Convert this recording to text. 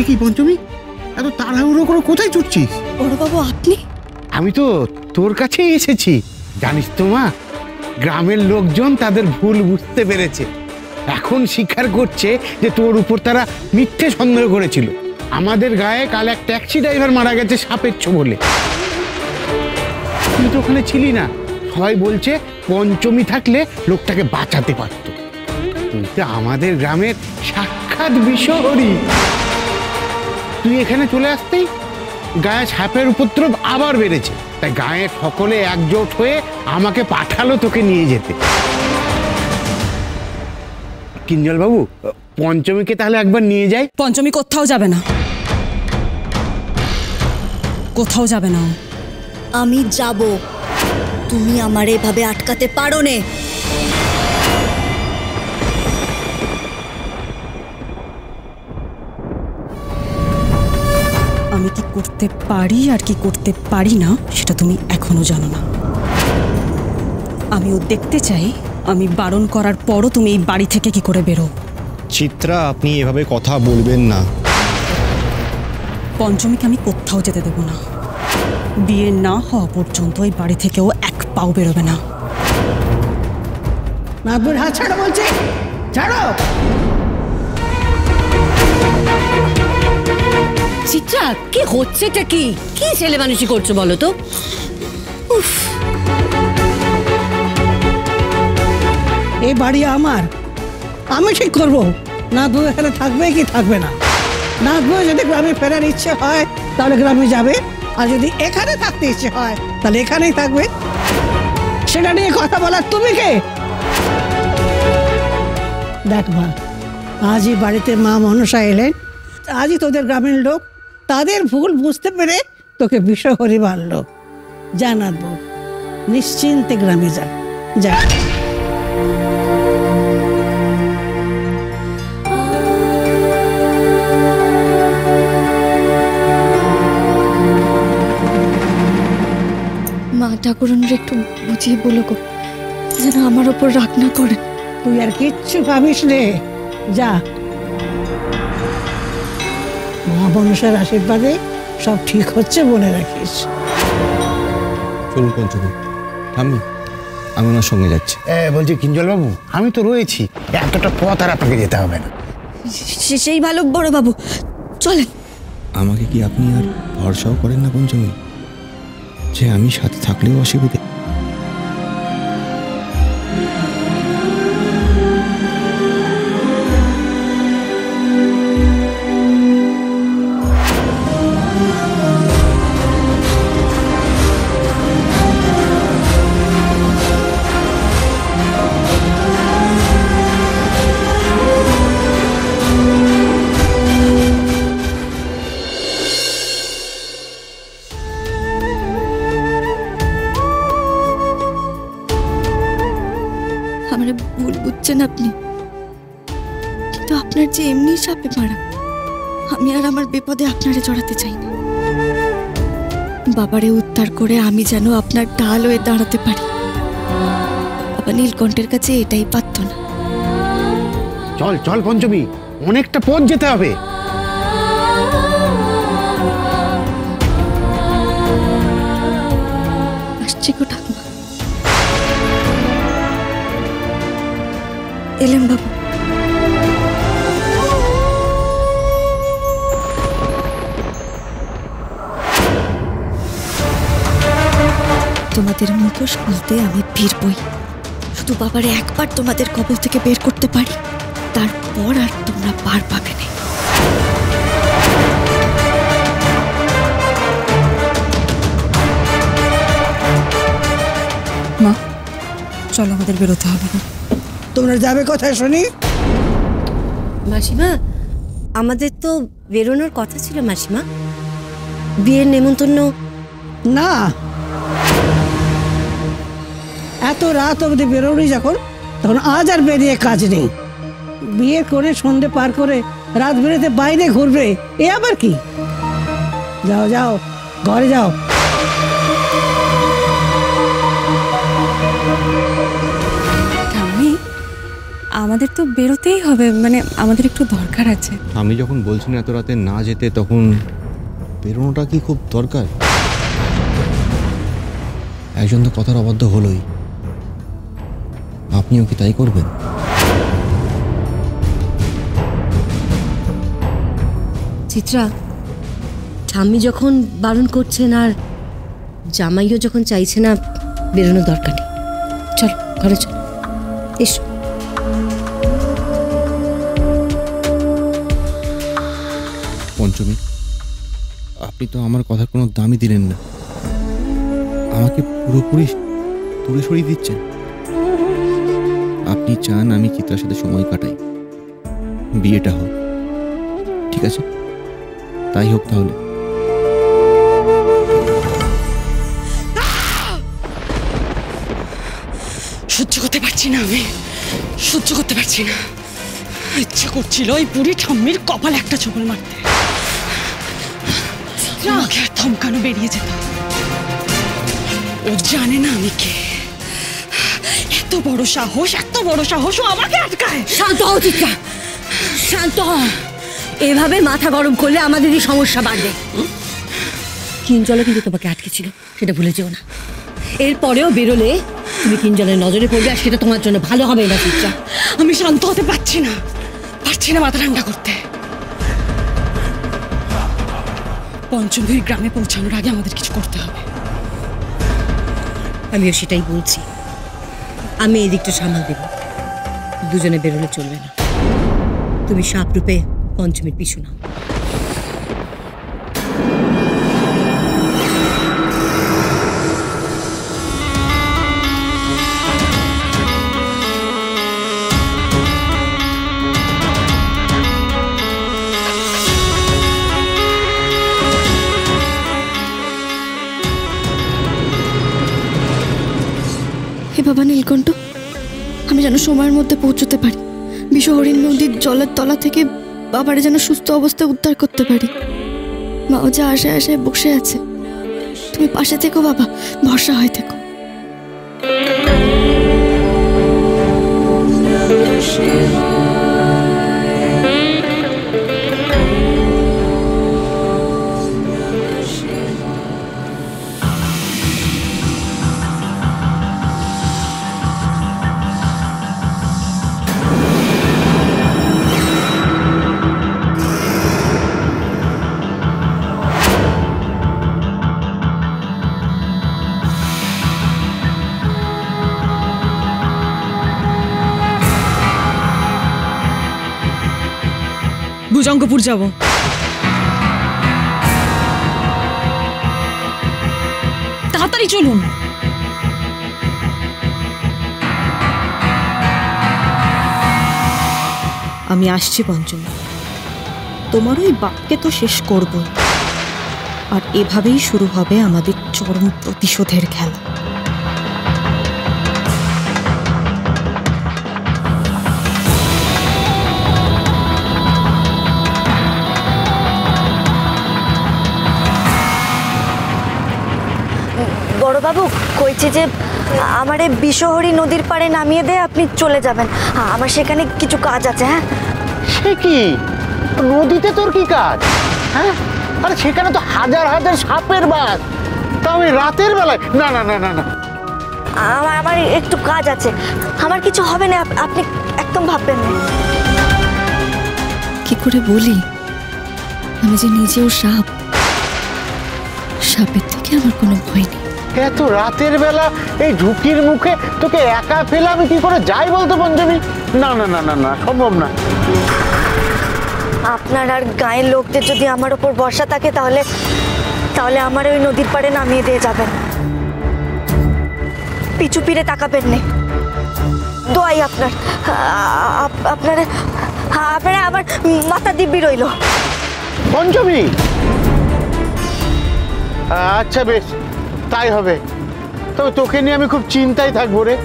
কি পঞ্চমী, এত তাড়াহুড়ো করে কোথায় ছুটছিস? বড়বাবু আপনি? আমি তো তোর কাছেই এসেছি। জানিস তো মা, গ্রামের লোকজন তাদের ভুল বুঝতে পেরেছে। এখন স্বীকার করছে যে তোর উপর তারা মিথ্যে সন্দেহ করেছিল। আমাদের গায়ে কাল এক ট্যাক্সি ড্রাইভার মারা গেছে সাপের ছোবলে। তুই তো ওখানে ছিলি না। সবাই বলছে পঞ্চমী থাকলে লোকটাকে বাঁচাতে পারত। তুই তো আমাদের গ্রামের সাক্ষাৎ বিষহরি। তুই এখানে চলে আসতেই গায়ে সাপের উপদ্রব আবার বেড়েছে। তাই গায়ের সকলে একজোট হয়ে আমাকে পাঠালো তোকে নিয়ে যেতে। কিঞ্জল বাবু, পঞ্চমীকে তাহলে একবার নিয়ে যাই। পঞ্চমী কোথাও যাবে না, কোথাও যাবে না। আমি যাব, তুমি আমার এভাবে আটকাতে পারো না। আমি কি করতে পারি আর কি করতে পারি না সেটা তুমি এখনো জানো না। আমিও দেখতে চাই আমি বারণ করার পরও তুমি এই বাড়ি থেকে কি করে বেরো। চিত্রা, আপনি এভাবে কথা বলবেন না। পঞ্চমীকে আমি কোথাও যেতে দেব না। বিয়ে না হওয়া পর্যন্ত এই বাড়ি থেকেও এক পাও বেরোবে না। নাথবুর হাত ছাড়ো বলছি, ছাড়ো। চিত্রা, কি হচ্ছেটা কি? কি ছেলে মানুষই করছো বলো তো? এই বাড়ি আমার, আমি ঠিক করবো নাথবু এখানে থাকবে কি থাকবে না। নাথবু যদি গ্রামে ফেরার ইচ্ছে হয় তাহলে গ্রামে যাবে, আর যদি এখানে থাকতে ইচ্ছে হয় তাহলে এখানেই থাকবে। সেটা নিয়ে কথা বলার তুমি কে? দেখ মা, আজই বাড়িতে মা মনসা এলেন, আজই তোদের গ্রামের লোক তাদের ভুল বুঝতে পেরে তোকে বিষহরি মানলো। যা নাথবু, নিশ্চিন্তে গ্রামে যা, যা। মা ঠাকুরনরে একটু বুঝিয়ে বলো গো, যেন আমার ওপর রাগ না করেন। তুই আর কিচ্ছু ভাবিস রে, যা। মা মনসার আশীর্বাদে সব ঠিক হচ্ছে, মনে রাখিস। চলুন পঞ্চমী, আমি ওনার সঙ্গে যাচ্ছি। বলছি কিঞ্জল বাবু, আমি তো রয়েছি, এতটা পথ আর আপনাকে যেতে হবে না। সেই ভালো বড়বাবু, চলেন। আমাকে কি আপনি আর ভরসাও করেন না পঞ্চমী, যে আমি সাথে থাকলেও অসুবিধে? আমারে ভুল বুঝছেন আপনি, কিন্তু আপনার যে এমনি সাপে মারা, আমি আর আমার বিপদে আপনারে জড়াতে চাই না। বাবারে উদ্ধার করে আমি যেন আপনার ঢাল হয়ে দাঁড়াতে পারি। বাবা নীলকণ্ঠের কাছে এটাই পারত না। চল চল পঞ্চমী, অনেকটা পথ যেতে হবে। আসছি গো ঠাকুমা। এলেন বাবু। তোমাদের মুখোশ খুলতে আমি ফিরবই, শুধু বাবারে একবার তোমাদের কবল থেকে বের করতে পারি, তারপর আর তোমরা পার পাবে না। মা চলো, আমাদের বেরোতে হবে না। তোমরা যাবে কোথায় শুনি? মাসিমা, আমাদের তো বেরোনোর কথা ছিল মাসিমা, বিয়ের নেমন্তন্ন। না, এত রাত অবধি বেরোনি যখন, তখন আজ আর বেরিয়ে কাজ নেই। বিয়ে করে সন্ধে পার করে রাত বেরোতে বাইরে ঘুরবে, এ আবার কি? যাও যাও, ঘরে যাও। ঠাম্মি, আমাদের তো বেরোতেই হবে, মানে আমাদের একটু দরকার আছে। আমি যখন বলছিলাম এত রাতে না যেতে, তখন বেরোনোটা কি খুব দরকার? একজন তো কথার অবাধ্য হলোই, আপনিও কি তাই করবেন? চিত্রা, ঠাম্মি যখন বারণ করছেন আর জামাইও যখন চাইছে না, বেরোনোর দরকার নেই। চল ঘরে চল, এসো। পঞ্চমী, আপনি তো আমার কথার কোনো দামই দিলেন না, আমাকে পুরোপুরি দূরে সরিয়ে দিচ্ছেন। আপনি চান আমি চিত্রার সাথে সময় কাটাই, বিয়েটা হোক, ঠিক আছে তাই হোক তাহলে। সহ্য করতে পারছি না, আমি সহ্য করতে পারছি না। ইচ্ছা করছিল ওই বুড়ি ঠাম্মির কপালে একটা চোখল মারতে, আমাকে আর থমকানো বেরিয়ে যেত। ও জানে না আমি কে। এত বড় সাহস ও আমাকে আটকায়। শান্ত হও চিত্রা, শান্ত হও। এভাবে মাথা গরম করলে আমাদেরই সমস্যা বাড়বে। কিঞ্জলও কিন্তু তোমাকে আটকেছিল, সেটা ভুলে যেও না। এরপরেও বেরোলে তুমি কিঞ্জলের নজরে পড়বে, আর সেটা তোমার জন্য ভালো হবে না চিত্রা। আমি শান্ত হতে পারছি না মাথা ঠান্ডা করতে। পঞ্চমীর গ্রামে পৌঁছানোর আগে আমাদের কিছু করতে হবে। আমিও সেটাই বলছি, আমি এই দিকটা সামাল দেব। দুজনে বেরোলে চলবে না। তুমি সাপ রূপে পঞ্চমীর পিছু নাও। হে বাবা নীলকণ্ঠ, আমি যেন সময়ের মধ্যে পৌঁছতে পারি, বিষহরিণ নদীর জলের তলা থেকে বাবারে যেন সুস্থ অবস্থায় উদ্ধার করতে পারি। মাও যা আশায় আশায় বসে আছে, তুমি পাশে থেকো বাবা, ভরসা হয়ে থেকো। ভুজঙ্গপুর যাব। তাড়াতাড়ি চলুন। আমি আসছি পঞ্চমী, তোমার ওই বাপকে তো শেষ করব, আর এভাবেই শুরু হবে আমাদের চরম প্রতিশোধের খেলা। বড়বাবু কইছে যে আমারে বিষহরী নদীর পাড়ে নামিয়ে দিয়ে আপনি চলে যাবেন, আমার সেখানে কিছু কাজ আছে। হ্যাঁ সে কি, নদীতে তোর কি কাজ? হ্যাঁ, আরে সেখানে তো হাজার হাজার সাপের বাস, তাও ওই রাতের বেলায়? না না না না না, আমার একটু কাজ আছে, আমার কিছু হবে না, আপনি একদম ভাববেন না। কি করে বলি, আমি যে নিজেও সাপ, সাপের থেকে আমার কোনো ভয় নেই। এত রাতের বেলা এই ঝুঁকির মুখে তোকে একা ফেলে আমি কি করে যাই বলতো পঞ্চমী? না না না না না, সম্ভব না। আপনার আর গায়ের লোকদের যদি আমার ওপর ভরসা থাকে, তাহলে তাহলে আমার ওই নদীর পাড়ে নামিয়ে দিয়ে যাবেন, পিছু ফিরে তাকাবেন না। দোয়াই আপনার, আপনারা আপনারা আমার মাথা দিব্যি রইল। পঞ্চমী, আচ্ছা বেশ তাই হবে, তবে তোকে নিয়ে আমি খুব চিন্তায় থাকবো রে।